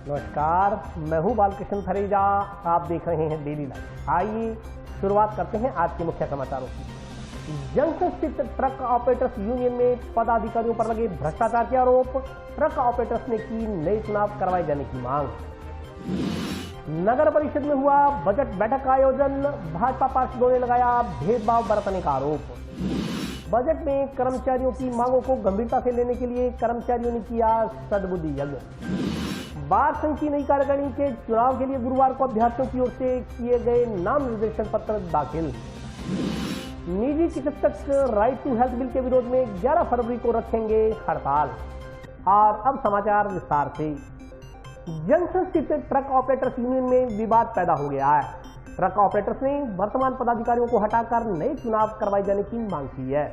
नमस्कार, मैं हूं बालकृष्ण फरेजा। आप देख रहे हैं डेली लाइफ। आइए शुरुआत करते हैं आज के मुख्य समाचारों की। जंक्शन स्थित ट्रक ऑपरेटर्स यूनियन में पदाधिकारियों पर लगे भ्रष्टाचार के आरोप। ट्रक ऑपरेटर्स ने की नए चुनाव करवाए जाने की मांग। नगर परिषद में हुआ बजट बैठक का आयोजन। भाजपा पार्षदों ने लगाया भेदभाव बरतने का आरोप। बजट में कर्मचारियों की मांगों को गंभीरता से लेने के लिए कर्मचारियों ने किया सद्बुद्धि यज्ञ। बार संघ की नई कार्यकारिणी के चुनाव के लिए गुरुवार को अभ्यर्थियों की ओर से किए गए नाम निर्देशन पत्र दाखिल। निजी चिकित्सक राइट टू हेल्थ बिल के विरोध में 11 फरवरी को रखेंगे हड़ताल। और अब समाचार विस्तार से। जंक्शन स्थित ट्रक ऑपरेटर्स यूनियन में विवाद पैदा हो गया है। ट्रक ऑपरेटर्स ने वर्तमान पदाधिकारियों को हटाकर नए चुनाव करवाए जाने की मांग की है।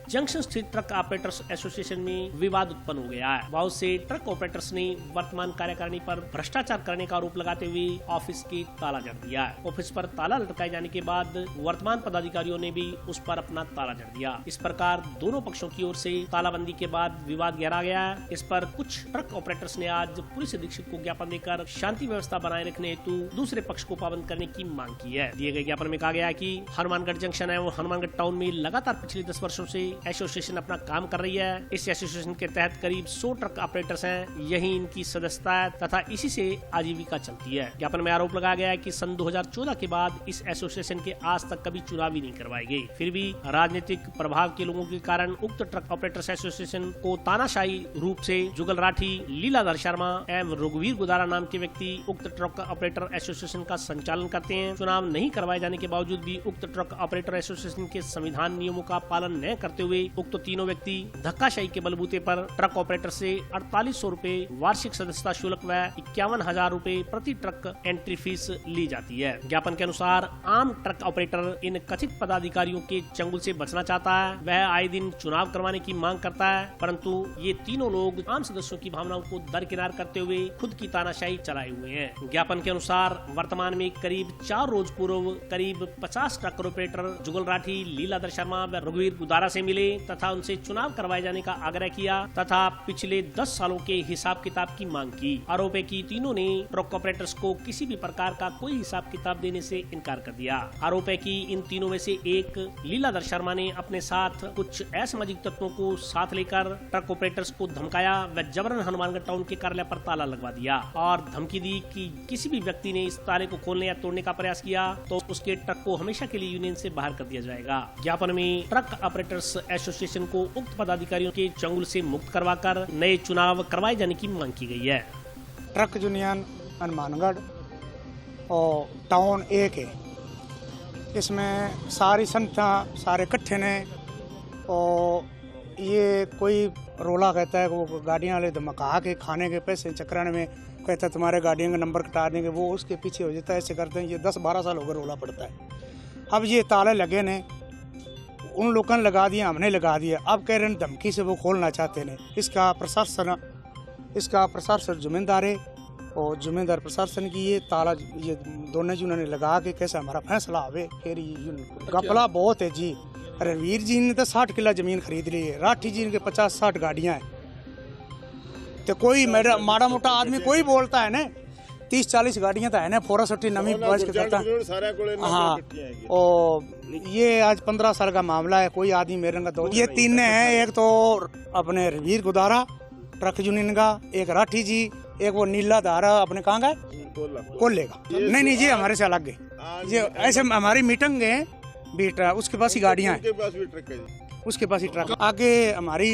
जंक्शन स्थित ट्रक ऑपरेटर्स एसोसिएशन में विवाद उत्पन्न हो गया है। बहुत से ट्रक ऑपरेटर्स ने वर्तमान कार्यकारिणी पर भ्रष्टाचार करने का आरोप लगाते हुए ऑफिस की ताला जड़ दिया है। ऑफिस पर ताला लटकाए जाने के बाद वर्तमान पदाधिकारियों ने भी उस पर अपना ताला जड़ दिया। इस प्रकार दोनों पक्षों की ओर से तालाबंदी के बाद विवाद गहरा गया है। इस पर कुछ ट्रक ऑपरेटर्स ने आज पुलिस अधीक्षक को ज्ञापन देकर शांति व्यवस्था बनाए रखने हेतु दूसरे पक्ष को पाबंद करने की मांग की है। दिए गए ज्ञापन में कहा गया है कि हनुमानगढ़ जंक्शन है वो हनुमानगढ़ टाउन में लगातार पिछले 10 वर्षों से एसोसिएशन अपना काम कर रही है। इस एसोसिएशन के तहत करीब 100 ट्रक ऑपरेटर्स हैं। यही इनकी सदस्यता है तथा इसी से आजीविका चलती है। ज्ञापन में आरोप लगाया गया है कि सन 2014 के बाद इस एसोसिएशन के आज तक कभी चुनाव ही नहीं करवाए गए। फिर भी राजनीतिक प्रभाव के लोगों के कारण उक्त ट्रक ऑपरेटर्स एसोसिएशन को तानाशाही रूप से जुगल राठी, लीलाधर शर्मा एवं रघुवीर गुदारा नाम के व्यक्ति उक्त ट्रक ऑपरेटर एसोसिएशन का संचालन करते हैं। चुनाव नहीं करवाए जाने के बावजूद भी उक्त ट्रक ऑपरेटर एसोसिएशन के संविधान नियमों का पालन न करते हुए उक्त तीनों व्यक्ति धक्काशाही के बलबूते पर ट्रक ऑपरेटर से 4800 रूपए वार्षिक सदस्यता शुल्क व 51,000 रूपए प्रति ट्रक एंट्री फीस ली जाती है। ज्ञापन के अनुसार आम ट्रक ऑपरेटर इन कथित पदाधिकारियों के चंगुल से बचना चाहता है। वह आए दिन चुनाव करवाने की मांग करता है, परंतु ये तीनों लोग आम सदस्यों की भावनाओं को दरकिनार करते हुए खुद की तानाशाही चलाए हुए हैं। ज्ञापन के अनुसार वर्तमान में करीब 4 रोज पूर्व करीब 50 ट्रक ऑपरेटर जुगल राठी, लीलाधर शर्मा व रघुवीर गुदारा से मिले तथा उनसे चुनाव करवाए जाने का आग्रह किया तथा पिछले 10 सालों के हिसाब किताब की मांग की। आरोप है कि तीनों ने ट्रक ऑपरेटर्स को किसी भी प्रकार का कोई हिसाब किताब देने से इनकार कर दिया। आरोप है कि इन तीनों में से एक लीलाधर शर्मा ने अपने साथ कुछ असामाजिक तत्वों को साथ लेकर ट्रक ऑपरेटर्स को धमकाया व जबरन हनुमानगढ़ टाउन के कार्यालय पर ताला लगवा दिया और धमकी दी कि किसी भी व्यक्ति ने इस ताले को खोलने या तोड़ने का प्रयास किया तो उसके ट्रक को हमेशा के लिए यूनियन से बाहर कर दिया जाएगा। ज्ञापन में ट्रक ऑपरेटर्स एसोसिएशन को उक्त पदाधिकारियों के चंगुल से मुक्त करवाकर नए चुनाव करवाए जाने की मांग की गई है। ट्रक यूनियन हनुमानगढ़ और टाउन एक है, इसमें सारी संस्था सारे इकट्ठे ने और ये कोई रोला कहता है वो गाड़ियाँ वाले धमका के खाने के पैसे चक्राने में कहता है तुम्हारे गाड़ियों का नंबर कटा देंगे, वो उसके पीछे हो जाता है। ऐसे करते हैं, ये 10-12 साल हो गए रोला पड़ता है। अब ये ताले लगे ने, उन लोगों ने लगा दिया, हमने लगा दिया। अब कह रहे हैं धमकी से वो खोलना चाहते हैं। इसका प्रशासन जिम्मेदार है और जिम्मेदार प्रशासन की ये ताला ये दोनों जी उन्होंने लगा के कैसे हमारा फैसला आवे। फिर गपला बहुत है जी। रणवीर जी ने तो 60 किला जमीन खरीद ली है, राठी जी के 50-60 गाड़ियाँ हैं। तो कोई माड़ा मोटा आदमी कोई बोलता है ना 30-40 गाड़ियाँ तो है ना, 460 नवी बस के करता। हाँ, और ये आज 15 साल का मामला है। कोई आदमी मेरे का दो ये 3 हैं, एक तो अपने रघुवीर गुदारा ट्रक यूनियन का, एक राठी जी, एक वो नीलाधार अपने कहाँ का कोल्लेगा। नहीं जी, हमारे से अलग है। ये ऐसे हमारी मीटिंग है बीटा, उसके पास ही गाड़ियाँ हैं, उसके पास ही ट्रक। आगे हमारी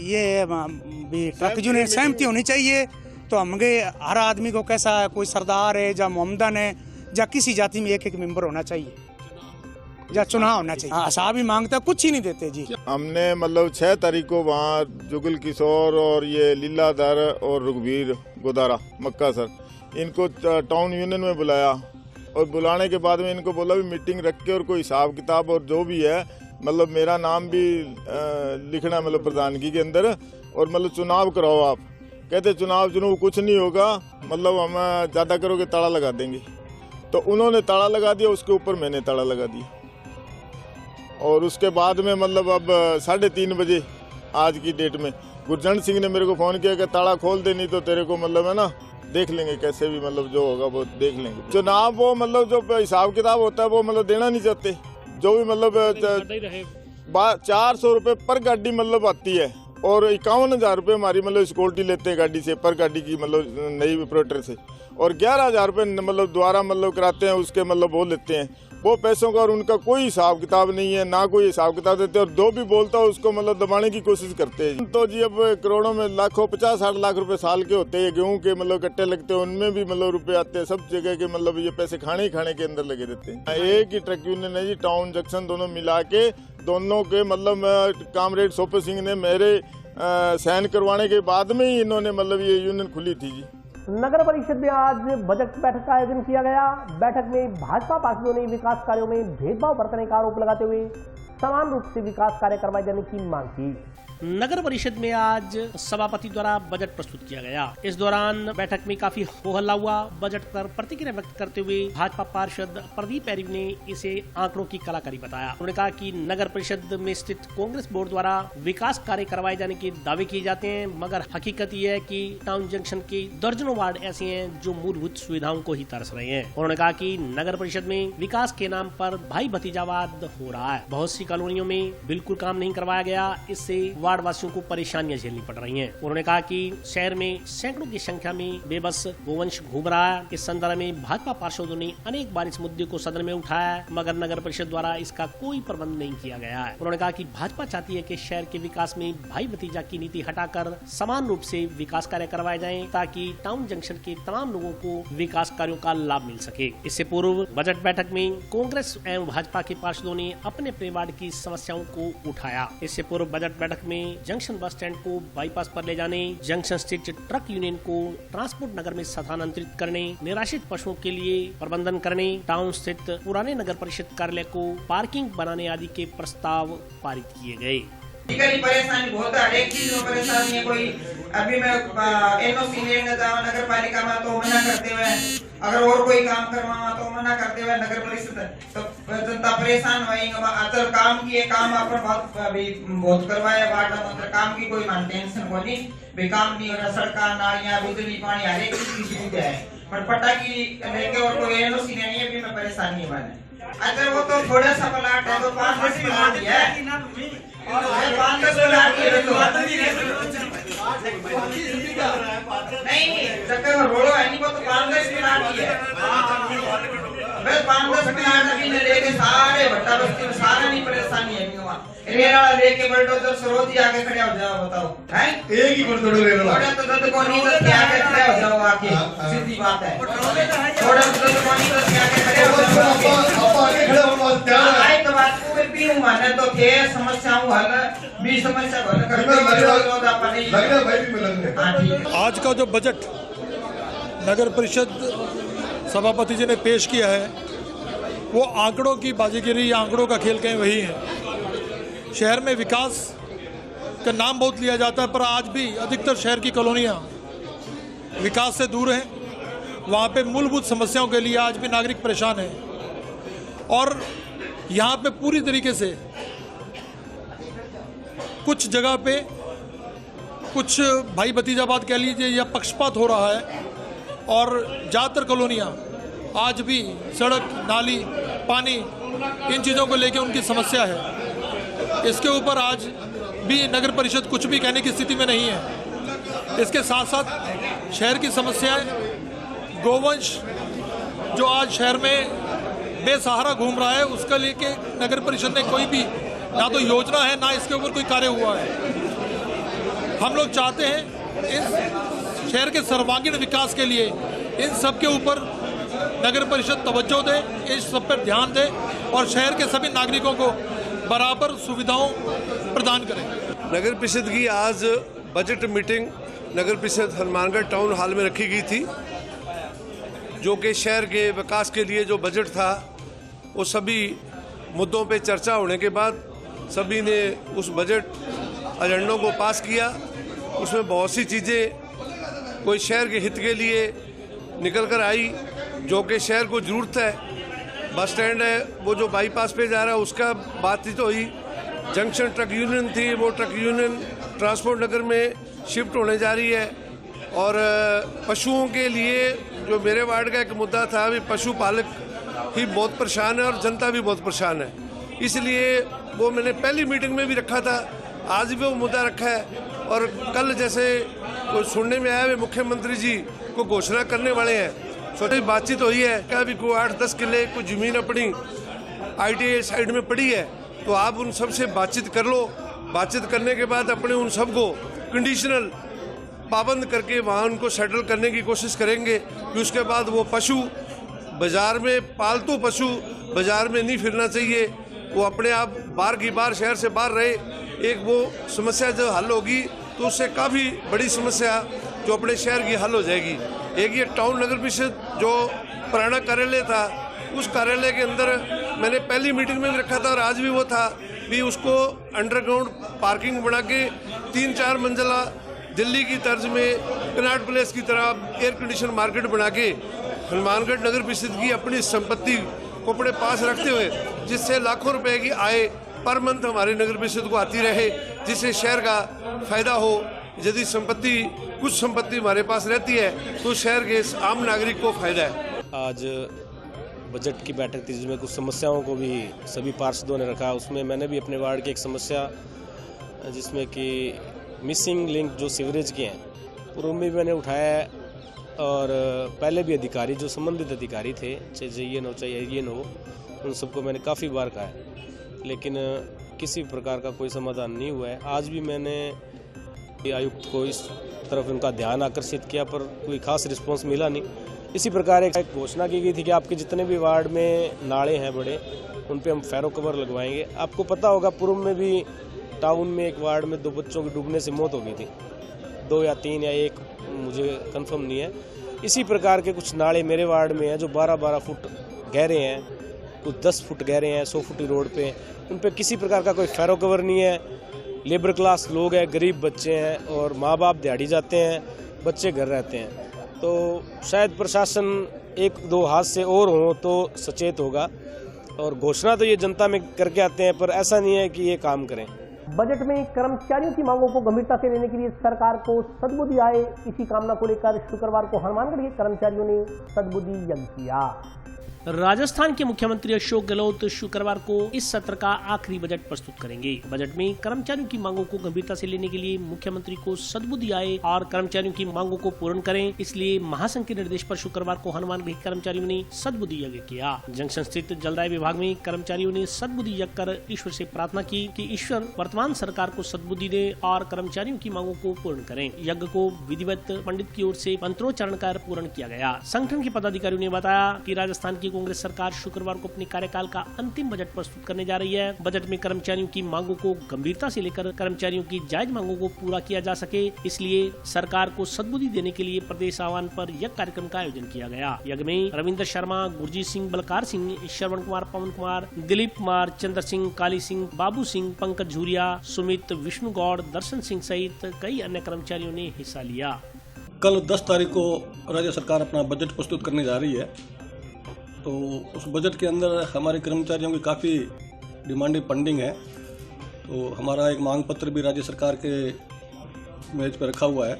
ये भी ट्रक यूनियन सहमति होनी चाहिए। तो हमगे हर आदमी को कैसा है, कोई सरदार है या मोहम्मदन है या किसी जाति में एक मेंबर होना चाहिए या चुनाव होना चाहिए। हाँ, साहब ही मांगता, कुछ ही नहीं देते जी। हमने मतलब 6 तारीख को वहाँ जुगल किशोर और ये लीलाधर और रघुवीर गुदारा मक्का सर, इनको टाउन यूनियन में बुलाया और बुलाने के बाद में इनको बोला भी मीटिंग रख के और कोई हिसाब किताब और जो भी है मतलब मेरा नाम भी लिखना मतलब प्रधानगी के अंदर और मतलब चुनाव कराओ आप। कहते चुनाव कुछ नहीं होगा, मतलब हम ज़्यादा करोगे ताला लगा देंगे। तो उन्होंने ताला लगा दिया, उसके ऊपर मैंने ताला लगा दिया। और उसके बाद में मतलब अब 3:30 बजे आज की डेट में गुरजंट सिंह ने मेरे को फ़ोन किया कि ताला खोल दे, नहीं तो तेरे को मतलब है ना देख लेंगे कैसे भी मतलब जो होगा वो देख लेंगे। चुनाव वो मतलब जो हिसाब किताब होता है वो मतलब देना नहीं चाहते, जो भी मतलब 400 रुपये पर गाड़ी मतलब आती है और 51,000 रुपये हमारी मतलब सिक्योरिटी लेते हैं गाड़ी से, पर गाड़ी की मतलब नई ऑपरेटर से, और 11,000 रुपये मतलब दोबारा मतलब कराते हैं उसके मतलब वो लेते हैं वो पैसों का, और उनका कोई हिसाब किताब नहीं है, ना कोई हिसाब किताब देते, और जो भी बोलता है उसको मतलब दबाने की कोशिश करते हैं। तो जी अब करोड़ों में लाखों 50-60 लाख रुपए साल के होते हैं, गेहूं के मतलब कट्टे लगते हैं, उनमें भी मतलब रुपए आते हैं, सब जगह के मतलब ये पैसे खाने ही खाने के अंदर लगे रहते हैं। एक ही ट्रक यूनियन है जी, टाउन जंक्शन दोनों मिला के, दोनों के मतलब कामरेड सोपे सिंह ने मेरे साइन करवाने के बाद में ही इन्होंने मतलब ये यूनियन खुली थी जी। नगर परिषद में आज बजट बैठक का आयोजन किया गया। बैठक में भाजपा पार्षदों ने विकास कार्यों में भेदभाव बरतने का आरोप लगाते हुए समान रूप से विकास कार्य करवाए जाने की मांग की। नगर परिषद में आज सभापति द्वारा बजट प्रस्तुत किया गया। इस दौरान बैठक में काफी हो हल्ला हुआ। बजट पर प्रतिक्रिया व्यक्त करते हुए भाजपा पार्षद प्रदीप एरिव ने इसे आंकड़ों की कलाकारी बताया। उन्होंने कहा कि नगर परिषद में स्थित कांग्रेस बोर्ड द्वारा विकास कार्य करवाए जाने के दावे किए जाते हैं, मगर हकीकत यह है कि टाउन जंक्शन के दर्जनों वार्ड ऐसे हैं जो मूलभूत सुविधाओं को ही तरस रहे हैं। उन्होंने कहा कि नगर परिषद में विकास के नाम पर भाई भतीजावाद हो रहा है। बहुत सी कॉलोनियों में बिल्कुल काम नहीं करवाया गया, इससे वार्ड वासियों को परेशानियां झेलनी पड़ रही हैं। उन्होंने कहा कि शहर में सैकड़ों की संख्या में बेबस गोवंश घूम रहा है। इस संदर्भ में भाजपा पार्षदों ने अनेक बार इस मुद्दे को सदन में उठाया है, मगर नगर परिषद द्वारा इसका कोई प्रबंध नहीं किया गया है। उन्होंने कहा कि भाजपा चाहती है कि शहर के विकास में भाई भतीजा की नीति हटाकर समान रूप से विकास कार्य करवाए जाएं, ताकि टाउन जंक्शन के तमाम लोगों को विकास कार्यों का लाभ मिल सके। इससे पूर्व बजट बैठक में कांग्रेस एवं भाजपा के पार्षदों ने अपने अपने वार्ड की समस्याओं को उठाया। इससे पूर्व बजट बैठक में जंक्शन बस स्टैंड को बाईपास पर ले जाने, जंक्शन स्थित ट्रक यूनियन को ट्रांसपोर्ट नगर में स्थानांतरित करने, निराश्रित पशुओं के लिए प्रबंधन करने, टाउन स्थित पुराने नगर परिषद कार्यालय को पार्किंग बनाने आदि के प्रस्ताव पारित किए गए। परेशानी बहुत है, हर एक चीज में परेशानी है। कोई अभी मैं एनओसी लेने जावा नगर पालिका में तो मना करते हुए, अगर और कोई काम करवावा तो मना करते हुए नगर परिषद तो जनता परेशान होएगी। अचल काम किए, काम अपन बहुत करवाए, वार्ड में काम की कोई टेंशन को नहीं, बेकाम नहीं हो रहा। सड़का, नालियां, बिजली, पानी हर एक चीज की सुविधा है, पर पटाखी लेके और कोई एनओसी नहीं है, अभी में परेशानी है वाले। अच्छा वो तो थोड़ा सा प्लाट है, तो 5-10 प्लाट है, और 5-10 प्लाट नहीं जगह रोड है नहीं, वो तो 5-10 प्लाट ही है। बस 5-10 प्लाट अभी ने लेके सारे भट्टा बस्ती में सारा नहीं परेशानी है। रेरा लेके बुलडोजर सरोज ही आगे खड़े हो जाओ, बताओ है एक ही बुलडोजर रेरा तो दद को नहीं तो आगे खड़े हो जाओ, आके सीधी बात है। थोड़ा दद को नहीं तो आगे खड़े हो जाओ, आप आगे खड़े हो जाओ। आई तो बात को भी हूं माने तो के समस्याओं हल भी समस्या हल करके रोज अपन लगना भाई भी मिलेंगे। आज का जो बजट नगर परिषद सभापति जी ने पेश किया है वो आंकड़ों की बाजीगिरी, आंकड़ों का खेल कहीं वही है। शहर में विकास का नाम बहुत लिया जाता है, पर आज भी अधिकतर शहर की कॉलोनियाँ विकास से दूर हैं। वहाँ पे मूलभूत समस्याओं के लिए आज भी नागरिक परेशान हैं, और यहाँ पे पूरी तरीके से कुछ जगह पे कुछ भाई भतीजावाद कह लीजिए या पक्षपात हो रहा है, और ज़्यादातर कॉलोनियाँ आज भी सड़क, नाली, पानी, इन चीज़ों को लेके उनकी समस्या है। इसके ऊपर आज भी नगर परिषद कुछ भी कहने की स्थिति में नहीं है। इसके साथ साथ शहर की समस्याएं, गोवंश जो आज शहर में बेसहारा घूम रहा है, उसका लेके नगर परिषद ने कोई भी ना तो योजना है, ना इसके ऊपर कोई कार्य हुआ है। हम लोग चाहते हैं इस शहर के सर्वांगीण विकास के लिए इन सब के ऊपर नगर परिषद तवज्जो दे, इस सब पर ध्यान दे और शहर के सभी नागरिकों को बराबर सुविधाओं प्रदान करें। नगर परिषद की आज बजट मीटिंग नगर परिषद हनुमानगढ़ टाउन हॉल में रखी गई थी, जो कि शहर के विकास के लिए जो बजट था वो सभी मुद्दों पे चर्चा होने के बाद सभी ने उस बजट एजेंडों को पास किया। उसमें बहुत सी चीज़ें कोई शहर के हित के लिए निकल कर आई, जो कि शहर को ज़रूरत है। बस स्टैंड है वो जो बाईपास पे जा रहा है, उसका बातचीत हुई। जंक्शन ट्रक यूनियन थी, वो ट्रक यूनियन ट्रांसपोर्ट नगर में शिफ्ट होने जा रही है, और पशुओं के लिए जो मेरे वार्ड का एक मुद्दा था, अभी पशुपालक ही बहुत परेशान है और जनता भी बहुत परेशान है, इसलिए वो मैंने पहली मीटिंग में भी रखा था, आज भी वो मुद्दा रखा है। और कल जैसे वो सुनने में आया वे मुख्यमंत्री जी को घोषणा करने वाले हैं, सोची बातचीत हुई है क्या अभी कोई 8-10 किले कोई ज़मीन अपनी ITA साइड में पड़ी है, तो आप उन सब से बातचीत कर लो। बातचीत करने के बाद अपने उन सब को कंडीशनल पाबंद करके वहाँ उनको सेटल करने की कोशिश करेंगे कि उसके बाद वो पशु बाज़ार में, पालतू पशु बाज़ार में नहीं फिरना चाहिए, वो अपने आप बाहर की बाहर, शहर से बाहर रहे। एक वो समस्या जो हल होगी तो उससे काफ़ी बड़ी समस्या जो अपने शहर की हल हो जाएगी। एक ये टाउन नगर परिषद जो पुराना कार्यालय था, उस कार्यालय के अंदर मैंने पहली मीटिंग में भी रखा था और आज भी वो था भी उसको अंडरग्राउंड पार्किंग बना के 3-4 मंजिला दिल्ली की तर्ज में कनॉट प्लेस की तरह एयर कंडीशन मार्केट बना के हनुमानगढ़ नगर परिषद की अपनी संपत्ति को अपने पास रखते हुए, जिससे लाखों रुपए की आय पर मंथ हमारे नगर परिषद को आती रहे, जिससे शहर का फायदा हो। यदि कुछ संपत्ति हमारे पास रहती है तो शहर के आम नागरिक को फायदा है। आज बजट की बैठक थी जिसमें कुछ समस्याओं को भी सभी पार्षदों ने रखा। उसमें मैंने भी अपने वार्ड की एक समस्या, जिसमें कि मिसिंग लिंक जो सीवरेज के हैं, पूर्व में भी मैंने उठाया है और पहले भी अधिकारी जो संबंधित अधिकारी थे, चाहे JN हो चाहे AN हो, उन सबको मैंने काफ़ी बार कहा है, लेकिन किसी प्रकार का कोई समाधान नहीं हुआ है। आज भी मैंने आयुक्त को इस तरफ उनका ध्यान आकर्षित किया पर कोई खास रिस्पांस मिला नहीं। इसी प्रकार एक घोषणा की गई थी कि आपके जितने भी वार्ड में नाले हैं बड़े, उन पे हम फेरो कवर लगवाएंगे। आपको पता होगा पूर्व में भी टाउन में एक वार्ड में 2 बच्चों की डूबने से मौत हो गई थी, 2 या 3 या 1 मुझे कंफर्म नहीं है। इसी प्रकार के कुछ नाले मेरे वार्ड में हैं जो 12-12 फुट गहरे हैं, कुछ 10 फुट गहरे हैं 100 फुट रोड पे, उन पे किसी प्रकार का कोई फेरो कवर नहीं है। लेबर क्लास लोग हैं, गरीब बच्चे हैं और माँ बाप दिहाड़ी जाते हैं, बच्चे घर रहते हैं। तो शायद प्रशासन 1-2 हाथ से और हो तो सचेत होगा। और घोषणा तो ये जनता में करके आते हैं, पर ऐसा नहीं है कि ये काम करें। बजट में कर्मचारियों की मांगों को गंभीरता से लेने के लिए सरकार को सद्बुद्धि आए, इसी कामना को लेकर शुक्रवार को हनुमानगढ़ के कर्मचारियों ने सद्बुद्धि यज्ञ किया। राजस्थान के मुख्यमंत्री अशोक गहलोत शुक्रवार को इस सत्र का आखिरी बजट प्रस्तुत करेंगे। बजट में कर्मचारियों की मांगों को गंभीरता से लेने के लिए मुख्यमंत्री को सद्बुद्धि आए और कर्मचारियों की मांगों को पूर्ण करें, इसलिए महासंघ के निर्देश पर शुक्रवार को हनुमानगढ़ के कर्मचारियों ने सद्बुद्धि यज्ञ किया। जंक्शन स्थित जलदाय विभाग में कर्मचारियों ने सद्बुद्धि यज्ञ कर ईश्वर से प्रार्थना की कि ईश्वर वर्तमान सरकार को सद्बुद्धि दे और कर्मचारियों की मांगों को पूर्ण करें। यज्ञ को विधिवत पंडित की ओर से मंत्रोच्चारण कर पूर्ण किया गया। संगठन के पदाधिकारियों ने बताया कि राजस्थान की कांग्रेस सरकार शुक्रवार को अपने कार्यकाल का अंतिम बजट प्रस्तुत करने जा रही है। बजट में कर्मचारियों की मांगों को गंभीरता से लेकर कर्मचारियों की जायज मांगों को पूरा किया जा सके, इसलिए सरकार को सद्बुद्धि देने के लिए प्रदेश आह्वान पर यज्ञ कार्यक्रम का आयोजन किया गया। यज्ञ में रविंद्र शर्मा, गुरजीत सिंह, बलकार सिंह, श्रवण कुमार, पवन कुमार, दिलीप कुमार, चंद्र सिंह, काली सिंह, बाबू सिंह, पंकज झूरिया, सुमित, विष्णु गौड़, दर्शन सिंह सहित कई अन्य कर्मचारियों ने हिस्सा लिया। कल 10 तारीख को राज्य सरकार अपना बजट प्रस्तुत करने जा रही है, तो उस बजट के अंदर हमारे कर्मचारियों की काफ़ी डिमांडें पेंडिंग है। तो हमारा एक मांग पत्र भी राज्य सरकार के मेज पर रखा हुआ है।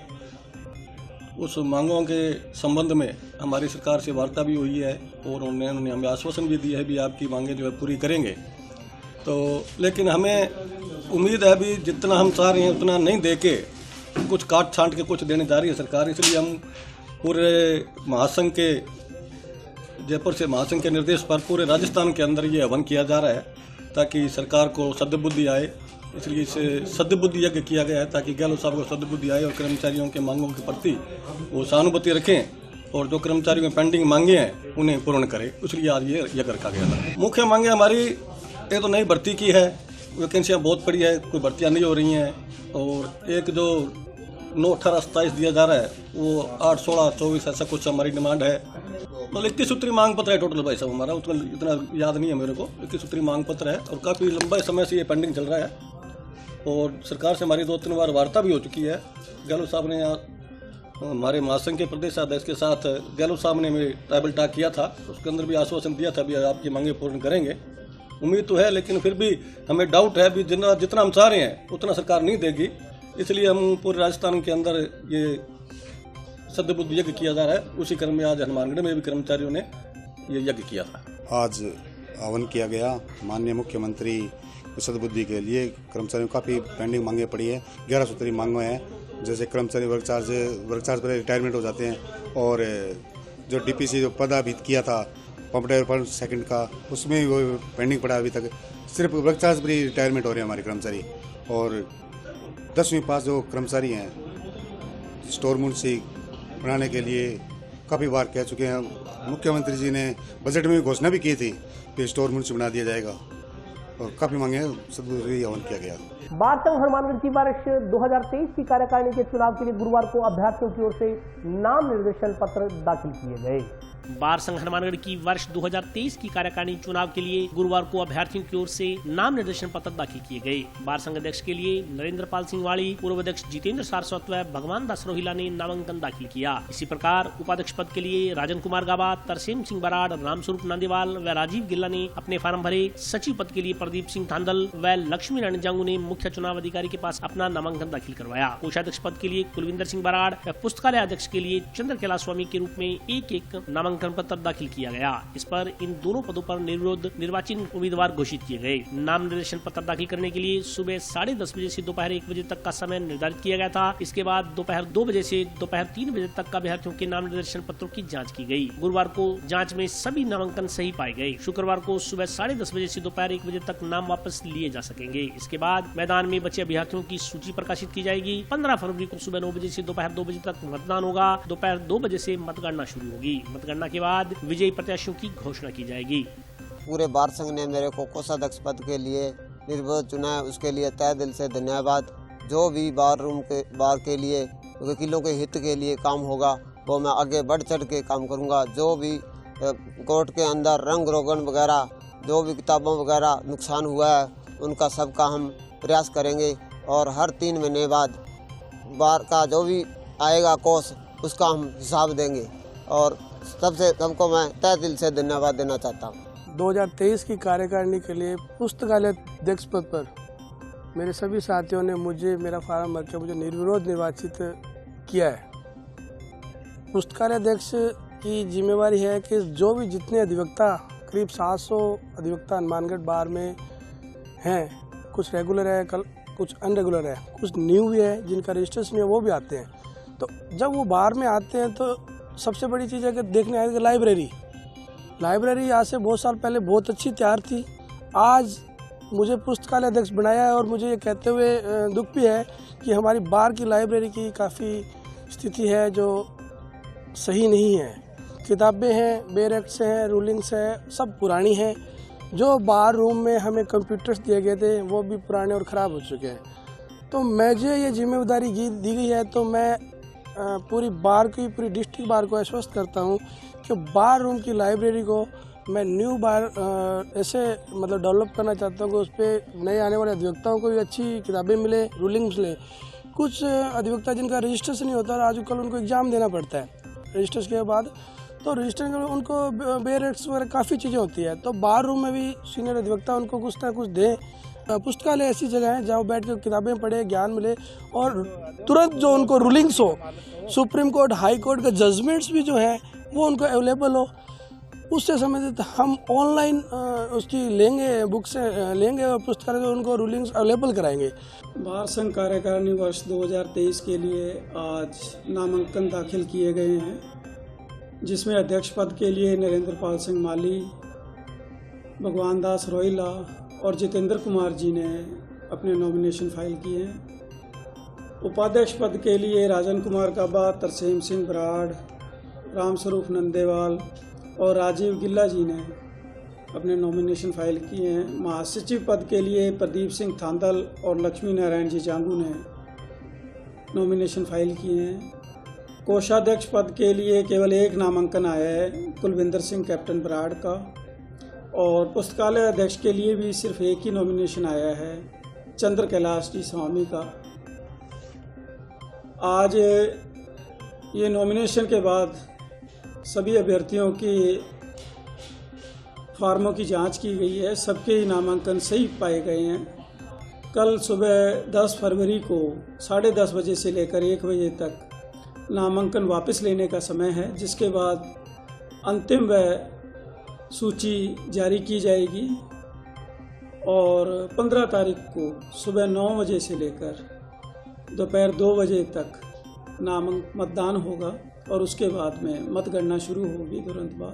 उस मांगों के संबंध में हमारी सरकार से वार्ता भी हुई है और उन्होंने हमें आश्वासन भी दिया है भी आपकी मांगें जो है पूरी करेंगे। तो लेकिन हमें उम्मीद है भी जितना हम चाह रहे हैं उतना नहीं दे के कुछ काट छांट के कुछ देने जा रही है सरकार। इसलिए हम पूरे महासंघ के जयपुर से महासंघ के निर्देश पर पूरे राजस्थान के अंदर ये हवन किया जा रहा है ताकि सरकार को सद्बुद्धि आए। इसलिए इसे सद्बुद्धि यज्ञ किया गया है ताकि गहलोत साहब को सद्बुद्धि आए और कर्मचारियों के मांगों के प्रति वो सहानुभूति रखें और जो कर्मचारियों की पेंडिंग मांगे हैं उन्हें पूर्ण करें। इसलिए आज ये यज्ञ रखा गया था। मुख्य मांगे हमारी एक तो नई भर्ती की है, वैकेंसियाँ बहुत पड़ी है, कोई भर्तियाँ नहीं हो रही हैं। और एक जो 9, 18, 27 दिया जा रहा है वो 8, 16, 24 ऐसा कुछ हमारी डिमांड है। मतलब 21 सूत्री मांग पत्र है टोटल भाई साहब हमारा, उसमें इतना याद नहीं है मेरे को। 21 सूत्री मांग पत्र है और काफ़ी लंबे समय से ये पेंडिंग चल रहा है और सरकार से हमारी 2-3 बार वार्ता भी हो चुकी है। गहलोत साहब ने हमारे महासंघ के प्रदेश अध्यक्ष के साथ गहलोत साहब ने हमें ट्राइबल टॉक किया था, उसके अंदर भी आश्वासन दिया था भी आपकी मांगें पूर्ण करेंगे। उम्मीद तो है लेकिन फिर भी हमें डाउट है भी जितना हम चाह रहे हैं उतना सरकार नहीं देगी। इसलिए हम पूरे राजस्थान के अंदर ये सद्बुद्धि यज्ञ किया जा रहा है। उसी क्रम में आज हनुमानगढ़ में भी कर्मचारियों ने ये यज्ञ किया था। आज हवन किया गया। माननीय मुख्यमंत्री सद्बुद्धि के लिए कर्मचारियों काफ़ी पेंडिंग मांगे पड़ी है। 11 सूत्री मांगे हैं, जैसे कर्मचारी वर्क चार्ज पर रिटायरमेंट हो जाते हैं, और जो डीपीसी जो पदाभित किया था पंप ड्राइवर पर सेकंड का, उसमें वो पेंडिंग पड़ा अभी तक। सिर्फ वर्क चार्ज पर ही रिटायरमेंट हो रहे हैं हमारे कर्मचारी। और 10वीं पास जो कर्मचारी हैं, स्टोर मुंशी बनाने के लिए काफ़ी बार कह चुके हैं। मुख्यमंत्री जी ने बजट में घोषणा भी की थी कि स्टोर मुंशी बना दिया जाएगा, और काफ़ी मांगे सद्बुद्धि हवन किया गया। बार संघ हनुमानगढ़ की वर्ष 2023 की कार्यकारिणी के चुनाव के लिए गुरुवार को अभ्यर्थियों की ओर से नाम निर्देशन पत्र दाखिल किए गए। बार संघ हनुमानगढ़ की वर्ष 2023 की कार्यकारिणी चुनाव के लिए गुरुवार को अभ्यर्थियों की ओर से नाम निर्देशन पत्र दाखिल किए गए। बार संघ अध्यक्ष के लिए नरेंद्र पाल सिंह वाड़ी, पूर्व अध्यक्ष जितेंद्र सारस्वत व भगवान दास रोहिला ने नामांकन दाखिल किया। इसी प्रकार उपाध्यक्ष पद के लिए राजन कुमार गाबात, तरसेम सिंह बराड़, रामस्वरूप नांदेवाल व राजीव गिल्ला ने अपने फार्म भरे। सचिव पद के लिए प्रदीप सिंह थांदल व लक्ष्मी नारायण जांगू ने मुख्य चुनाव अधिकारी के पास अपना नामांकन दाखिल करवाया। कोषाध्यक्ष पद के लिए कुलविंदर सिंह बराड़ व पुस्तकालय अध्यक्ष के लिए चंद्र कैलाश स्वामी के रूप में एक नामांकन पत्र दाखिल किया गया। इस पर इन दोनों पदों पर निर्विरोध निर्वाचित उम्मीदवार घोषित किए गए। नाम निर्देशन पत्र दाखिल करने के लिए सुबह 10:30 बजे से दोपहर 1 बजे तक का समय निर्धारित किया गया था। इसके बाद दोपहर 2 बजे से दोपहर 3 बजे तक का अभ्यर्थियों के नाम निर्देशन पत्रों की जांच की गई। गुरुवार को जांच में सभी नामांकन सही पाए गए। शुक्रवार को सुबह 10:30 बजे से दोपहर 1 बजे तक नाम वापस लिए जा सकेंगे। इसके बाद मैदान में बचे अभ्यर्थियों की सूची प्रकाशित की जाएगी। 15 फरवरी को सुबह 9 बजे से दोपहर 2 बजे तक मतदान होगा। दोपहर 2 बजे से मतगणना शुरू होगी। मतगणना के बाद विजयी प्रत्याशियों की घोषणा की जाएगी। पूरे बार संघ ने मेरे को कोषाध्यक्ष पद के लिए निर्विरोध चुना है, उसके लिए तहे दिल से धन्यवाद। जो भी बार के लिए वकीलों के हित के लिए काम होगा वो मैं आगे बढ़ चढ़ के काम करूंगा। जो भी कोर्ट के अंदर रंग रोगन वगैरह, जो भी किताबों वगैरह नुकसान हुआ है, उनका सबका हम प्रयास करेंगे। और हर 3 महीने बाद बार का जो भी आएगा कोष, उसका हम हिसाब देंगे। और सबको मैं तहे दिल से धन्यवाद देना चाहता हूँ। 2023 की कार्यकारिणी के लिए पुस्तकालय अध्यक्ष पद पर मेरे सभी साथियों ने मेरा फार्म भर के मुझे निर्विरोध निर्वाचित किया है। पुस्तकालय अध्यक्ष की जिम्मेवारी है कि जो भी जितने अधिवक्ता, करीब 700 अधिवक्ता हनुमानगढ़ बार में हैं, कुछ रेगुलर है, कुछ अनरेगुलर है, कुछ न्यू भी है, जिनका रजिस्ट्रेशन है वो भी आते हैं। तो जब वो बार में आते हैं तो सबसे बड़ी चीज़ है कि देखने आए कि लाइब्रेरी आज से बहुत साल पहले बहुत अच्छी तैयार थी। आज मुझे पुस्तकालय अध्यक्ष बनाया है और मुझे ये कहते हुए दुख भी है कि हमारी बार की लाइब्रेरी की काफ़ी स्थिति है जो सही नहीं है। किताबें हैं, बेरेक्ट्स हैं, रूलिंग्स हैं, सब पुरानी हैं। जो बार रूम में हमें कंप्यूटर्स दिए गए थे वो भी पुराने और ख़राब हो चुके हैं। तो मुझे ये जिम्मेदारी दी गई है, तो मैं पूरी डिस्ट्रिक्ट बार को आश्वस्त करता हूँ कि बार रूम की लाइब्रेरी को मैं न्यू बार ऐसे डेवलप करना चाहता हूँ कि उस पर नए आने वाले अधिवक्ताओं को भी अच्छी किताबें मिले, रूलिंग्स मिले। कुछ अधिवक्ता जिनका रजिस्ट्रेशन नहीं होता, आजकल उनको एग्ज़ाम देना पड़ता है रजिस्ट्रेशन के बाद, तो रजिस्ट्रेशन में उनको बेरेट्स वगैरह काफ़ी चीज़ें होती है। तो बार रूम में भी सीनियर अधिवक्ता उनको कुछ ना कुछ दें। पुस्तकालय ऐसी जगह है जहाँ बैठ कर किताबें पढ़े, ज्ञान मिले, और तुरंत जो उनको रूलिंग्स हो, सुप्रीम कोर्ट, हाई कोर्ट का जजमेंट्स भी जो है वो उनको अवेलेबल हो। उससे संबंधित हम ऑनलाइन उसकी लेंगे, बुक्स लेंगे और पुस्तकालय में उनको रूलिंग्स अवेलेबल कराएंगे। बार संघ कार्यकारिणी वर्ष 2023 के लिए आज नामांकन दाखिल किए गए हैं, जिसमें अध्यक्ष पद के लिए नरेंद्र पाल सिंह माली, भगवान दास रोहिला और जितेंद्र कुमार जी ने अपने नॉमिनेशन फाइल किए हैं। उपाध्यक्ष पद के लिए राजन कुमार गाबात, तरसेम सिंह बराड़, रामस्वरूप नंदेवाल और राजीव गिल्ला जी ने अपने नॉमिनेशन फाइल किए हैं। महासचिव पद के लिए प्रदीप सिंह थांदल और लक्ष्मी नारायण जी जांगू ने नॉमिनेशन फाइल किए हैं। कोषाध्यक्ष पद के लिए केवल एक नामांकन आया है, कुलविंदर सिंह कैप्टन बराड़ का, और पुस्तकालय अध्यक्ष के लिए भी सिर्फ एक ही नॉमिनेशन आया है, चंद्र कैलाश जी स्वामी का। आज ये नॉमिनेशन के बाद सभी अभ्यर्थियों की फार्मों की जांच की गई है, सबके ही नामांकन सही पाए गए हैं। कल सुबह 10 फरवरी को 10:30 बजे से लेकर 1 बजे तक नामांकन वापस लेने का समय है, जिसके बाद अंतिम व सूची जारी की जाएगी और 15 तारीख को सुबह 9 बजे से लेकर दोपहर 2 बजे तक मतदान होगा और उसके बाद में मतगणना शुरू होगी तुरंत बाद।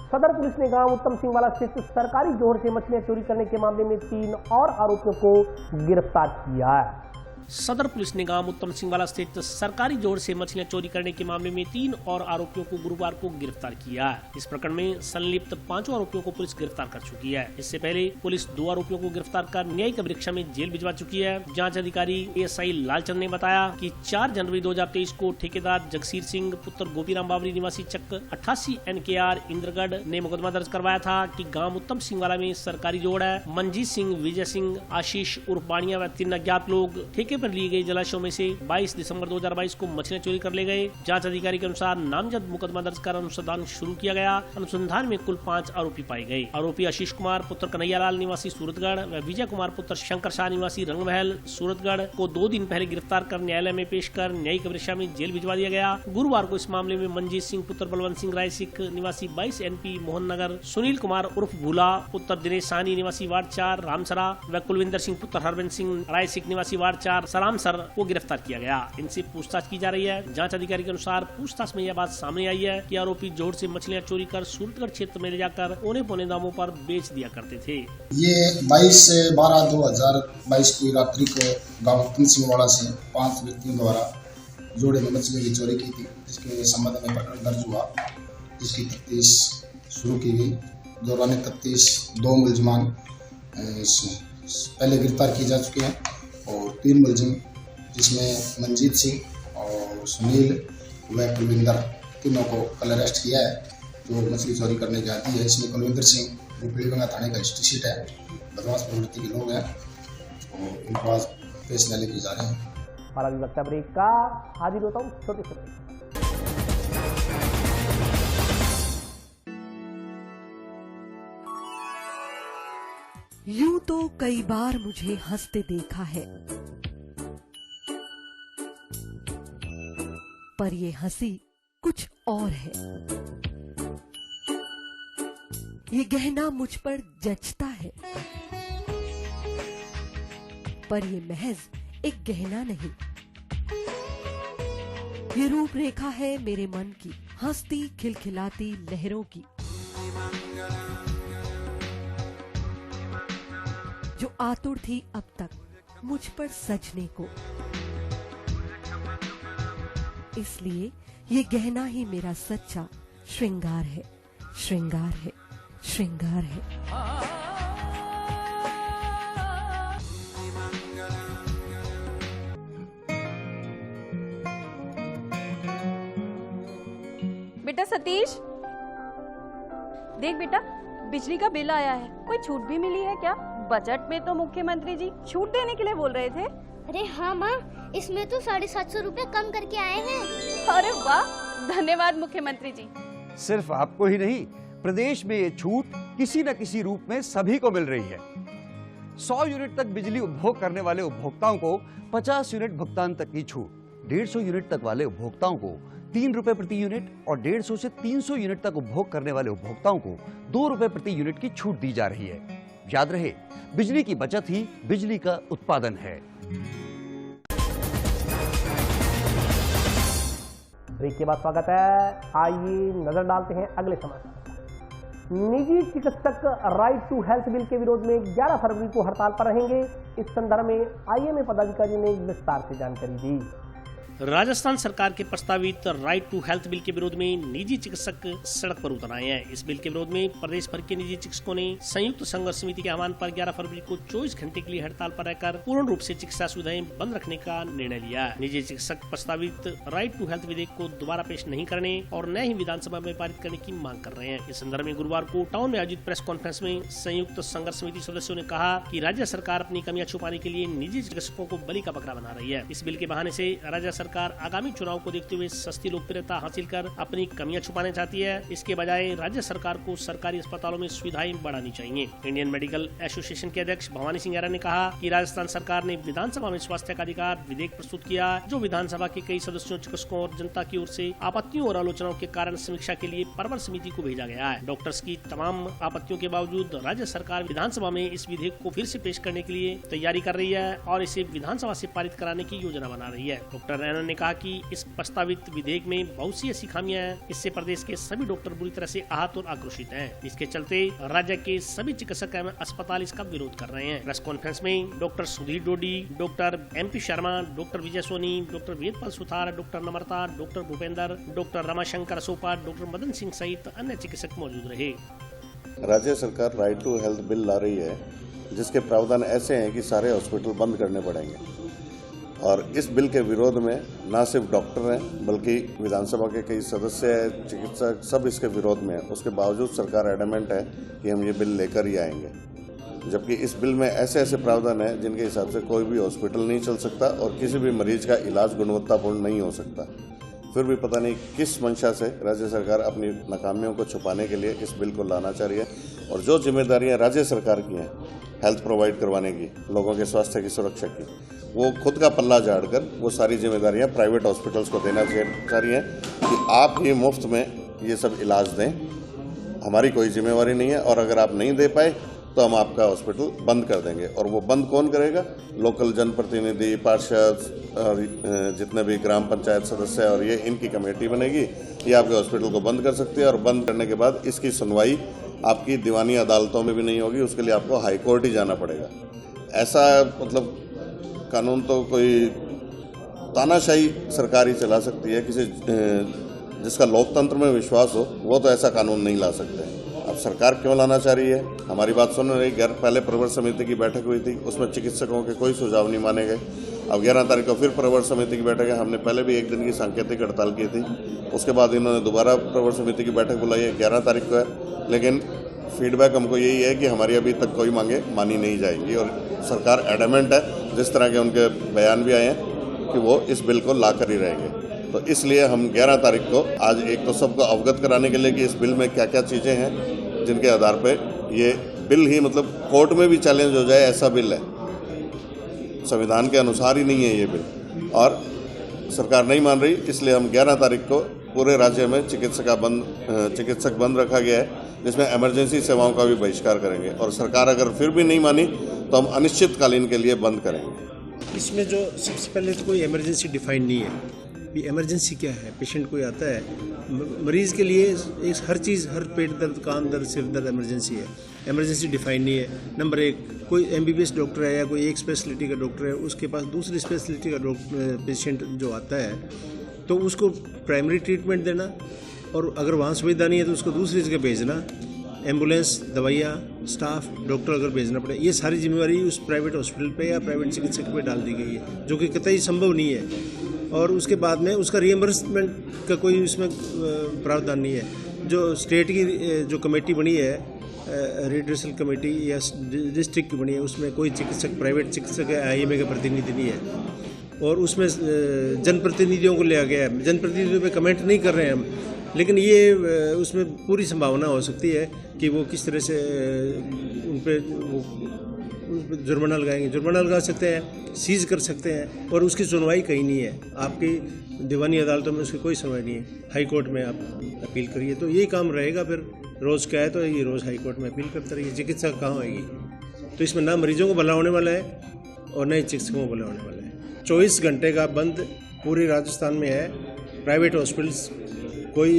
सदर पुलिस ने गांव उत्तम सिंह वाला स्थित सरकारी जोड़ से मछलियां चोरी करने के मामले में 3 और आरोपियों को गिरफ्तार किया है। सदर पुलिस ने गांव उत्तम सिंह वाला स्थित सरकारी जोड़ से मछलियां चोरी करने के मामले में 3 और आरोपियों को गुरुवार को गिरफ्तार किया है। इस प्रकरण में संलिप्त 5 आरोपियों को पुलिस गिरफ्तार कर चुकी है। इससे पहले पुलिस 2 आरोपियों को गिरफ्तार कर न्यायिक परीक्षा में जेल भिजवा चुकी है। जांच अधिकारी एएसआई लालचंद ने बताया कि 4 जनवरी 2023 को ठेकेदार जगसीर सिंह पुत्र गोपीराम बावरी निवासी चक 88 NKR इंद्रगढ़ ने मुकदमा दर्ज करवाया था कि गांव उत्तम सिंह वाला में सरकारी जोड़ है। मनजीत सिंह, विजय सिंह, आशीष उर्फ बाणिया व 3 अज्ञात लोग ठेके पर लिए गए जलाशयों में से 22 दिसंबर 2022 को मछलियां चोरी कर ले गए। जांच अधिकारी के अनुसार नामजद मुकदमा दर्ज कर अनुसंधान शुरू किया गया। अनुसंधान में कुल 5 आरोपी पाए गए। आरोपी आशीष कुमार पुत्र कन्हैयालाल निवासी सूरतगढ़ व विजय कुमार पुत्र शंकर शाह निवासी रंगमहल सूरतगढ़ को 2 दिन पहले गिरफ्तार कर न्यायालय में पेश कर न्यायिक परीक्षा में जेल भिजवा दिया गया। गुरुवार को इस मामले में मनजीत सिंह पुत्र बलवंत सिंह राय सिख निवासी 22 NP मोहन नगर, सुनील कुमार उर्फ भूला पुत्र दिनेश साहनी निवासी वार्ड 4 रामसरा व कुलविंदर सिंह पुत्र हरविंद सिंह राय सिख निवासी वार्ड 4 सरामसर को गिरफ्तार किया गया। इनसे पूछताछ की जा रही है। जांच अधिकारी के अनुसार पूछताछ में यह बात सामने आई है कि आरोपी जोड़ से मछलियां चोरी कर सूरतगढ़ क्षेत्र में ले जाकर औने-पौने दामों पर बेच दिया करते थे। ये 22/12/2022 की रात्रि को गांव उत्तम सिंह वाला से 5 व्यक्तियों द्वारा जोड़े में मछली की चोरी की थी, जिसके संबंध में प्रकरण दर्ज हुआ, जिसकी तफ्तीश शुरू की गई। दौरान तफ्तीश 2 मुलजमान पहले गिरफ्तार किए जा चुके हैं और 3 मुलजिम जिसमें मनजीत सिंह और सुनील व कुलविंदर तीनों को कल अरेस्ट किया है, जो मछली चोरी करने के आदी है। इसमें कुलविंदर सिंह जो पीलीगंगा थाने का स्टेट है, बदमाश प्रवृत्ति के लोग हैं और इनको आज पेश न्यायालय की जा रहे हैं। हमारा वक्ता ब्रेक का हाजिर होता हूँ छोटे से। यूं तो कई बार मुझे हंसते देखा है, पर ये हंसी कुछ और है। ये गहना मुझ पर जचता है, पर ये महज एक गहना नहीं, ये रूपरेखा है मेरे मन की, हंसती खिलखिलाती लहरों की, जो आतुर थी अब तक मुझ पर सजने को। इसलिए ये गहना ही मेरा सच्चा श्रृंगार है, श्रृंगार है, श्रृंगार है। बेटा सतीश, देख बेटा, बिजली का बिल आया है। कोई छूट भी मिली है क्या? बजट में तो मुख्यमंत्री जी छूट देने के लिए बोल रहे थे। अरे हाँ माँ, इसमें तो 750 रुपए कम करके आए हैं। अरे वाह, धन्यवाद मुख्यमंत्री जी। सिर्फ आपको ही नहीं, प्रदेश में ये छूट किसी न किसी रूप में सभी को मिल रही है। 100 यूनिट तक बिजली उपभोग करने वाले उपभोक्ताओं को 50 यूनिट भुगतान तक की छूट, 150 यूनिट तक वाले उपभोक्ताओं को 3 रुपए प्रति यूनिट और 150 से 300 यूनिट तक उपभोग करने वाले उपभोक्ताओं को 2 रुपए प्रति यूनिट की छूट दी जा रही है। याद रहे, बिजली की बचत ही बिजली का उत्पादन है। ब्रेक के बाद स्वागत है। आइए नजर डालते हैं अगले समाचार। निजी चिकित्सक राइट टू हेल्थ बिल के विरोध में 11 फरवरी को हड़ताल पर रहेंगे। इस संदर्भ में आईएमए पदाधिकारी ने विस्तार से जानकारी दी। राजस्थान सरकार के प्रस्तावित राइट टू हेल्थ बिल के विरोध में निजी चिकित्सक सड़क पर उतर आए हैं। इस बिल के विरोध में प्रदेश भर के निजी चिकित्सकों ने संयुक्त संघर्ष समिति के आह्वान पर 11 फरवरी को 24 घंटे के लिए हड़ताल पर रहकर पूर्ण रूप से चिकित्सा सुविधाएं बंद रखने का निर्णय लिया है। निजी चिकित्सक प्रस्तावित राइट टू हेल्थ विधेयक को दोबारा पेश नहीं करने और न ही विधानसभा में पारित करने की मांग कर रहे हैं। इस संदर्भ में गुरुवार को टाउन में आयोजित प्रेस कॉन्फ्रेंस में संयुक्त संघर्ष समिति सदस्यों ने कहा कि राज्य सरकार अपनी कमियां छुपाने के लिए निजी चिकित्सकों को बलि का बकरा बना रही है। इस बिल के बहाने से राज्य सरकार सरकार आगामी चुनाव को देखते हुए सस्ती लोकप्रियता हासिल कर अपनी कमियां छुपाना चाहती है। इसके बजाय राज्य सरकार को सरकारी अस्पतालों में सुविधाएं बढ़ानी चाहिए। इंडियन मेडिकल एसोसिएशन के अध्यक्ष भवानी सिंह आर्य ने कहा कि राजस्थान सरकार ने विधानसभा में स्वास्थ्य का अधिकार विधेयक प्रस्तुत किया, जो विधानसभा के कई सदस्यों, चिकित्सकों और जनता की ओर से आपत्तियों और आलोचनाओं के कारण समीक्षा के लिए परवर समिति को भेजा गया है। डॉक्टर्स की तमाम आपत्तियों के बावजूद राज्य सरकार विधानसभा में इस विधेयक को फिर से पेश करने के लिए तैयारी कर रही है और इसे विधानसभा से पारित कराने की योजना बना रही है। डॉक्टर रैना ने कहा कि इस प्रस्तावित विधेयक में बहुत सी ऐसी खामियां हैं, इससे प्रदेश के सभी डॉक्टर बुरी तरह से आहत और आक्रोशित हैं। इसके चलते राज्य के सभी चिकित्सक एवं अस्पताल इसका विरोध कर रहे हैं। प्रेस कॉन्फ्रेंस में doctor Sudhir Dodi, doctor MP Sharma, doctor Vijay Soni, doctor Vedpal Suthar, doctor Namrata, doctor Bhupendra, doctor Ramashankar Sopa, doctor Madan Singh सहित अन्य चिकित्सक मौजूद रहे। राज्य सरकार राइट टू हेल्थ बिल ला रही है, जिसके प्रावधान ऐसे हैं कि सारे हॉस्पिटल बंद करने पड़ेंगे और इस बिल के विरोध में न सिर्फ डॉक्टर हैं बल्कि विधानसभा के कई सदस्य हैं, चिकित्सक, सब इसके विरोध में हैं। उसके बावजूद सरकार एडमेंट है कि हम ये बिल लेकर ही आएंगे, जबकि इस बिल में ऐसे ऐसे प्रावधान हैं जिनके हिसाब से कोई भी हॉस्पिटल नहीं चल सकता और किसी भी मरीज का इलाज गुणवत्तापूर्ण नहीं हो सकता। फिर भी पता नहीं किस मंशा से राज्य सरकार अपनी नाकामियों को छुपाने के लिए इस बिल को लाना चाह रही है और जो जिम्मेदारियां राज्य सरकार की हैं हेल्थ प्रोवाइड करवाने की, लोगों के स्वास्थ्य की सुरक्षा की, वो खुद का पल्ला झाड़कर वो सारी जिम्मेदारियां प्राइवेट हॉस्पिटल्स को देना चाह रही हैं कि आप ही मुफ्त में ये सब इलाज दें, हमारी कोई जिम्मेवारी नहीं है और अगर आप नहीं दे पाए तो हम आपका हॉस्पिटल बंद कर देंगे। और वो बंद कौन करेगा? लोकल जनप्रतिनिधि, पार्षद और जितने भी ग्राम पंचायत सदस्य और ये इनकी कमेटी बनेगी, ये आपके हॉस्पिटल को बंद कर सकती है और बंद करने के बाद इसकी सुनवाई आपकी दीवानी अदालतों में भी नहीं होगी, उसके लिए आपको हाई कोर्ट ही जाना पड़ेगा। ऐसा मतलब कानून तो कोई तानाशाही सरकार ही चला सकती है, किसी जिसका लोकतंत्र में विश्वास हो वो तो ऐसा कानून नहीं ला सकते। अब सरकार क्यों लाना चाह रही है? हमारी बात सुन रही। पहले प्रवर समिति की बैठक हुई थी, उसमें चिकित्सकों के कोई सुझाव नहीं माने गए। अब 11 तारीख को फिर प्रवर समिति की बैठक है। हमने पहले भी एक दिन की सांकेतिक हड़ताल की थी, उसके बाद इन्होंने दोबारा प्रवर समिति की बैठक बुलाई है, 11 तारीख को है। लेकिन फीडबैक हमको यही है कि हमारी अभी तक कोई मांगे मानी नहीं जाएंगी और सरकार एडमेंट है, जिस तरह के उनके बयान भी आए हैं कि वो इस बिल को ला कर ही रहेंगे। तो इसलिए हम 11 तारीख को आज एक तो सबको अवगत कराने के लिए कि इस बिल में क्या क्या चीज़ें हैं जिनके आधार पे ये बिल ही मतलब कोर्ट में भी चैलेंज हो जाए ऐसा बिल है, संविधान के अनुसार ही नहीं है ये बिल और सरकार नहीं मान रही। इसलिए हम 11 तारीख को पूरे राज्य में चिकित्सक बंद रखा गया है, जिसमें इमरजेंसी सेवाओं का भी बहिष्कार करेंगे और सरकार अगर फिर भी नहीं मानी तो हम अनिश्चितकालीन के लिए बंद करेंगे। इसमें जो सबसे पहले तो कोई इमरजेंसी डिफाइन नहीं है। इमरजेंसी क्या है? पेशेंट कोई आता है, मरीज़ के लिए हर चीज़, हर पेट दर्द, कान दर्द, सिर दर्द इमरजेंसी है। इमरजेंसी डिफाइन नहीं है। नंबर एक, कोई MBBS डॉक्टर है या कोई एक स्पेशलिटी का डॉक्टर है, उसके पास दूसरी स्पेशलिटी का पेशेंट जो आता है तो उसको प्राइमरी ट्रीटमेंट देना और अगर वहाँ सुविधा नहीं है तो उसको दूसरी जगह भेजना, एम्बुलेंस, दवाइयाँ, स्टाफ, डॉक्टर अगर भेजना पड़े, ये सारी जिम्मेवारी उस प्राइवेट हॉस्पिटल पे या प्राइवेट चिकित्सक पे डाल दी गई है, जो कि कतई संभव नहीं है। और उसके बाद में उसका रिएम्बर्समेंट का कोई उसमें प्रावधान नहीं है। जो स्टेट की जो कमेटी बनी है, रिड्रेसल कमेटी या डिस्ट्रिक्ट की बनी है, उसमें कोई चिकित्सक, प्राइवेट चिकित्सक IMA का प्रतिनिधि नहीं है और उसमें जनप्रतिनिधियों को लिया गया है। जनप्रतिनिधियों पे कमेंट नहीं कर रहे हैं हम, लेकिन ये उसमें पूरी संभावना हो सकती है कि वो किस तरह से उन पर जुर्माना लगाएंगे, जुर्माना लगा सकते हैं, सीज कर सकते हैं और उसकी सुनवाई कहीं नहीं है। आपकी दीवानी अदालतों में उसकी कोई सुनवाई नहीं है। हाई कोर्ट में आप अपील करिए तो ये काम रहेगा। फिर रोज़ क्या है तो ये रोज़ हाई कोर्ट में अपील करते रहिए। चिकित्सा कहाँ आएगी? तो इसमें ना मरीजों को भला होने वाला है और न ही चिकित्सकों को भला होने वाला है। 24 घंटे का बंद पूरे राजस्थान में है। प्राइवेट हॉस्पिटल्स कोई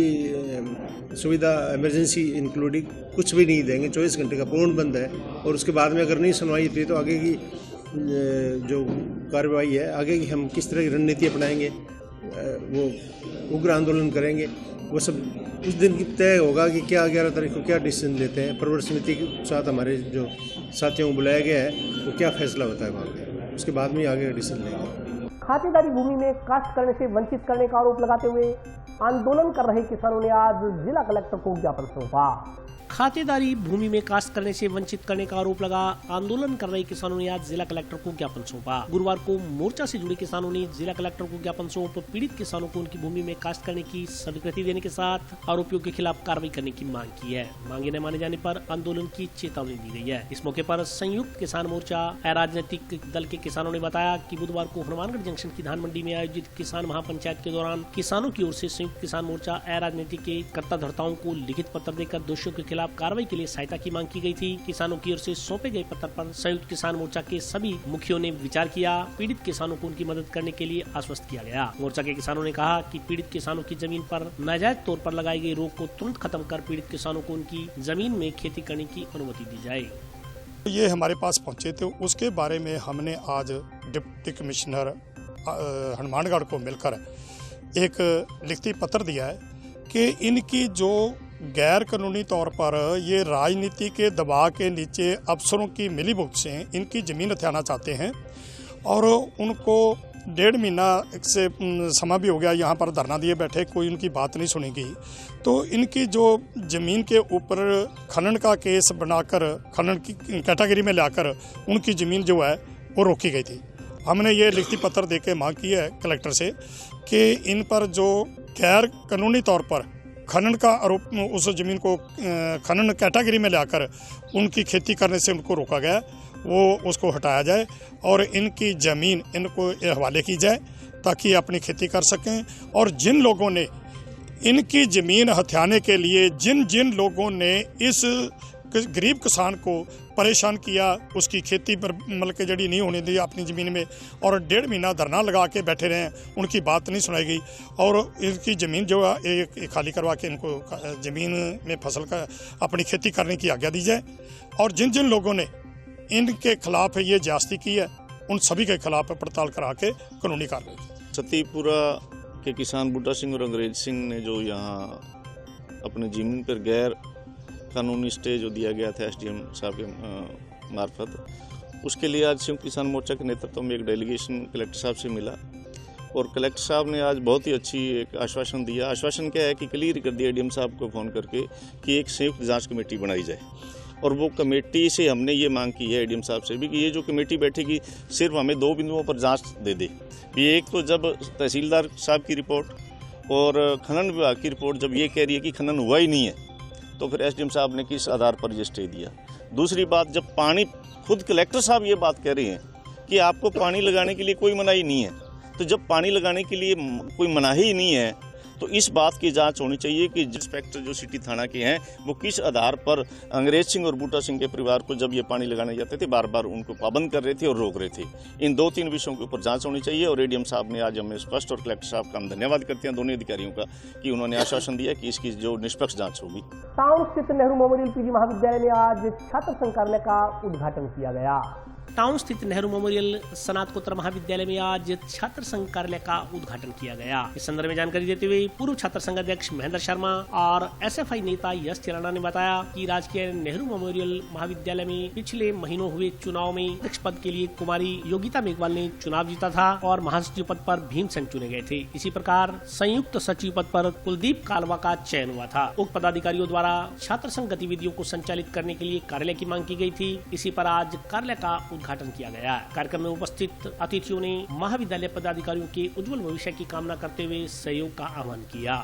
सुविधा इमरजेंसी इंक्लूडिंग कुछ भी नहीं देंगे। 24 घंटे का पूर्ण बंद है और उसके बाद में अगर नहीं सुनवाई होती तो आगे की जो कार्रवाई है, आगे की हम किस तरह की रणनीति अपनाएंगे, वो उग्र आंदोलन करेंगे, वो सब उस दिन की तय होगा कि क्या 11 तारीख को क्या डिसीजन लेते हैं। प्रवर समिति के साथ हमारे जो साथियों को बुलाया गया है वो क्या फैसला होता है वहाँ पे, उसके बाद में आगे डिसीजन लेंगे। खातेदारी भूमि में काश्त करने से वंचित करने का आरोप लगाते हुए आंदोलन कर रहे किसानों ने आज जिला कलेक्टर को ज्ञापन सौंपा। खातेदारी भूमि में काश्त करने से वंचित करने का आरोप लगा। आंदोलन कर रहे किसानों ने आज जिला कलेक्टर को ज्ञापन सौंपा। गुरुवार को मोर्चा से जुड़े किसानों ने जिला कलेक्टर को ज्ञापन सौंप पीड़ित किसानों को उनकी भूमि में काश्त करने की स्वीकृति देने के साथ आरोपियों के खिलाफ कार्रवाई करने की मांग की है। मांगे न माने जाने पर आंदोलन की चेतावनी दी गई है। इस मौके पर संयुक्त किसान मोर्चा अराजनीतिक दल के किसानों ने बताया कि बुधवार को हनुमानगढ़ जंक्शन की धान मंडी में आयोजित किसान महापंचायत के दौरान किसानों की ओर से संयुक्त किसान मोर्चा अराजनीतिक के कर्ताधर्ताओं को लिखित पत्र देकर दोषियों के खिलाफ कार्रवाई के लिए सहायता की मांग की गई थी। किसानों की ओर से सौंपे गए पत्र पर संयुक्त किसान मोर्चा के सभी मुखियों ने विचार किया। पीड़ित किसानों को उनकी मदद करने के लिए आश्वस्त किया गया। मोर्चा के किसानों ने कहा कि पीड़ित किसानों की जमीन पर नाजायज तौर पर लगाई गई रोक को तुरंत खत्म कर पीड़ित किसानों को उनकी जमीन में खेती करने की अनुमति दी जाए। ये हमारे पास पहुंचे थे, उसके बारे में हमने आज डिप्टी कमिश्नर हनुमानगढ़ को मिलकर एक लिखित पत्र दिया है कि इनकी जो गैर कानूनी तौर पर ये राजनीति के दबाव के नीचे अफसरों की मिलीभगत से इनकी ज़मीन हथियाना चाहते हैं और उनको 1.5 महीना से समय भी हो गया यहाँ पर धरना दिए बैठे, कोई उनकी बात नहीं सुनी गई। तो इनकी जो ज़मीन के ऊपर खनन का केस बनाकर खनन की कैटेगरी में लाकर उनकी ज़मीन जो है वो रोकी गई थी। हमने ये लिखित पत्र देके मांग की है कलेक्टर से कि इन पर जो गैर कानूनी तौर पर खनन का आरोप, उस ज़मीन को खनन कैटेगरी में लाकर उनकी खेती करने से उनको रोका गया, वो उसको हटाया जाए और इनकी ज़मीन इनको हवाले की जाए ताकि अपनी खेती कर सकें। और जिन लोगों ने इनकी ज़मीन हथियाने के लिए जिन लोगों ने इस गरीब किसान को परेशान किया, उसकी खेती पर मतलब के जड़ी नहीं होने दी अपनी ज़मीन में और 1.5 महीना धरना लगा के बैठे रहे, उनकी बात नहीं सुनाई गई और इनकी ज़मीन जो है एक खाली करवा के इनको ज़मीन में फसल का अपनी खेती करने की आज्ञा दी जाए। और जिन लोगों ने इनके खिलाफ ये ज्यादती की है उन सभी के खिलाफ पड़ताल करा के कानूनी कार्रवाई की। सतीपुरा के किसान बूटा सिंह और अंग्रेज सिंह ने जो यहाँ अपनी ज़मीन पर गैर कानूनी स्टे जो दिया गया था एसडीएम साहब के मार्फत, उसके लिए आज संयुक्त किसान मोर्चा के नेतृत्व में एक डेलीगेशन कलेक्टर साहब से मिला और कलेक्टर साहब ने आज बहुत ही अच्छी एक आश्वासन दिया। आश्वासन क्या है कि क्लियर कर दिया एडीएम साहब को फ़ोन करके कि एक संयुक्त जांच कमेटी बनाई जाए और वो कमेटी से हमने ये मांग की है एडीएम साहब से भी कि ये जो कमेटी बैठेगी सिर्फ हमें 2 बिंदुओं पर जांच दे दे। एक तो जब तहसीलदार साहब की रिपोर्ट और खनन विभाग की रिपोर्ट जब ये कह रही है कि खनन हुआ ही नहीं है तो फिर एसडीएम साहब ने किस आधार पर ये स्टे दिया। दूसरी बात, जब पानी खुद कलेक्टर साहब ये बात कह रहे हैं कि आपको पानी लगाने के लिए कोई मनाही नहीं है, तो जब पानी लगाने के लिए कोई मनाही ही नहीं है तो इस बात की जांच होनी चाहिए कि इंस्पेक्टर जो सिटी थाना के हैं वो किस आधार पर अंग्रेज सिंह और बूटा सिंह के परिवार को जब ये पानी लगाने जाते थे बार बार उनको पाबंद कर रहे थे और रोक रहे थे। इन 2-3 विषयों के ऊपर जांच होनी चाहिए और एडीएम साहब ने आज हमें स्पष्ट और कलेक्टर साहब का हम धन्यवाद करते हैं दोनों अधिकारियों का कि उन्होंने आश्वासन दिया कि इसकी जो निष्पक्ष जाँच होगी। टाउन स्थित नेहरू मेमोरियल पीजी महाविद्यालय में आज छात्र संग्रहालय का उद्घाटन किया गया। टाउन स्थित नेहरू मेमोरियल स्नातकोत्तर महाविद्यालय में आज छात्र संघ कार्यालय का उद्घाटन किया गया। इस संदर्भ में जानकारी देते हुए पूर्व छात्र संघ अध्यक्ष महेंद्र शर्मा और एसएफआई नेता यश तिराना ने बताया कि राजकीय नेहरू मेमोरियल महाविद्यालय में पिछले महीनों हुए चुनाव में अध्यक्ष पद के लिए कुमारी योगिता मेघवाल ने चुनाव जीता था और महासचिव पद पर भीमसेन चुने गए थे। इसी प्रकार संयुक्त सचिव पद पर कुलदीप कालवा का चयन हुआ था। उक्त पदाधिकारियों द्वारा छात्र संघ गतिविधियों को संचालित करने के लिए कार्यालय की मांग की गई थी। इसी पर आज कार्यालय का उद्घाटन किया गया। कार्यक्रम में उपस्थित अतिथियों ने महाविद्यालय पदाधिकारियों के उज्जवल भविष्य की कामना करते हुए सहयोग का आह्वान किया।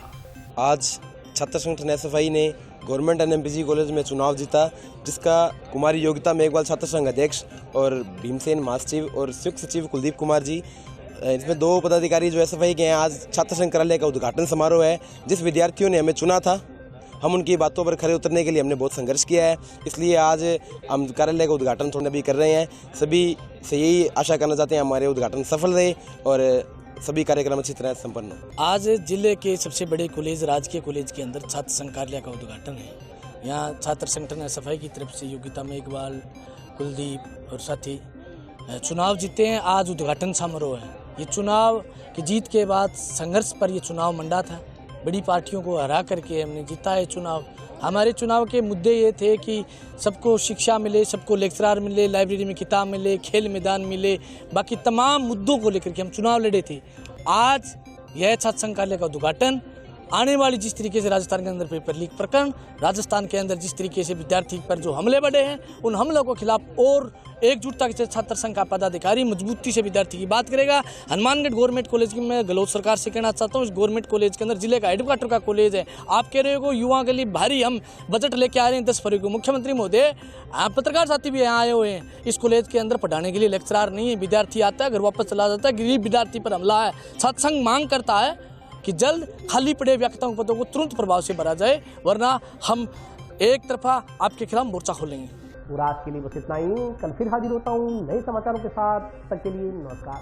आज छात्र संगठन एसएफआई ने गवर्नमेंट एनएमपीजी कॉलेज में चुनाव जीता, जिसका कुमारी योगिता मेघवाल छात्र संघ अध्यक्ष और भीमसेन महासचिव और संयुक्त सचिव कुलदीप कुमार जी, इसमें 2 पदाधिकारी जो एसएफआई के हैं। आज छात्र संघ कार्यालय का उद्घाटन समारोह है। जिस विद्यार्थियों ने हमें चुना था, हम उनकी बातों पर खरे उतरने के लिए हमने बहुत संघर्ष किया है, इसलिए आज हम कार्यालय का उद्घाटन थोड़ा भी कर रहे हैं। सभी से यही आशा करना चाहते हैं हमारे उद्घाटन सफल रहे और सभी कार्यक्रम अच्छी तरह संपन्न हो। आज जिले के सबसे बड़े कॉलेज राजकीय कॉलेज के अंदर छात्र संघ कार्यालय का उद्घाटन है। यहाँ छात्र संगठन एसएफआई की तरफ से योगिता मेघवाल, कुलदीप और साथी चुनाव जीते हैं। आज उद्घाटन समारोह है। ये चुनाव की जीत के बाद संघर्ष पर ये चुनाव मंडा था। बड़ी पार्टियों को हरा करके हमने जीता है चुनाव। हमारे चुनाव के मुद्दे ये थे कि सबको शिक्षा मिले, सबको लेक्चरार मिले, लाइब्रेरी में किताब मिले, खेल मैदान मिले, बाकी तमाम मुद्दों को लेकर के हम चुनाव लड़े थे। आज यह छात्र संघ कार्यालय का उद्घाटन आने वाली जिस तरीके से राजस्थान के अंदर पेपर लीक प्रकरण, राजस्थान के अंदर जिस तरीके से विद्यार्थी पर जो हमले बढ़े हैं, उन हमलों के खिलाफ और एकजुटता के छात्र संघ का पदाधिकारी मजबूती से विद्यार्थी की बात करेगा। हनुमानगढ़ गवर्नमेंट कॉलेज की मैं गलौत सरकार से कहना चाहता हूँ, इस गवर्नमेंट कॉलेज के अंदर जिले का हेडक्वार्टर का कॉलेज है। आप कह रहे हो युवाओं के लिए भारी हम बजट लेके आ रहे हैं 10 फरवरी को। मुख्यमंत्री महोदय, पत्रकार साथी भी यहाँ आए हुए हैं। इस कॉलेज के अंदर पढ़ाने के लिए लेक्चरार नहीं है, विद्यार्थी आता है घर वापस चला जाता है। गरीब विद्यार्थी पर हमला है। छात्र संघ मांग करता है कि जल्द खाली पड़े व्याख्याताओं पदों को तुरंत प्रभाव से भरा जाए, वरना हम एक तरफा आपके खिलाफ मोर्चा खोलेंगे। और आज के लिए बस इतना ही। कल फिर हाजिर होता हूँ नए समाचारों के साथ। तब तक के लिए नमस्कार।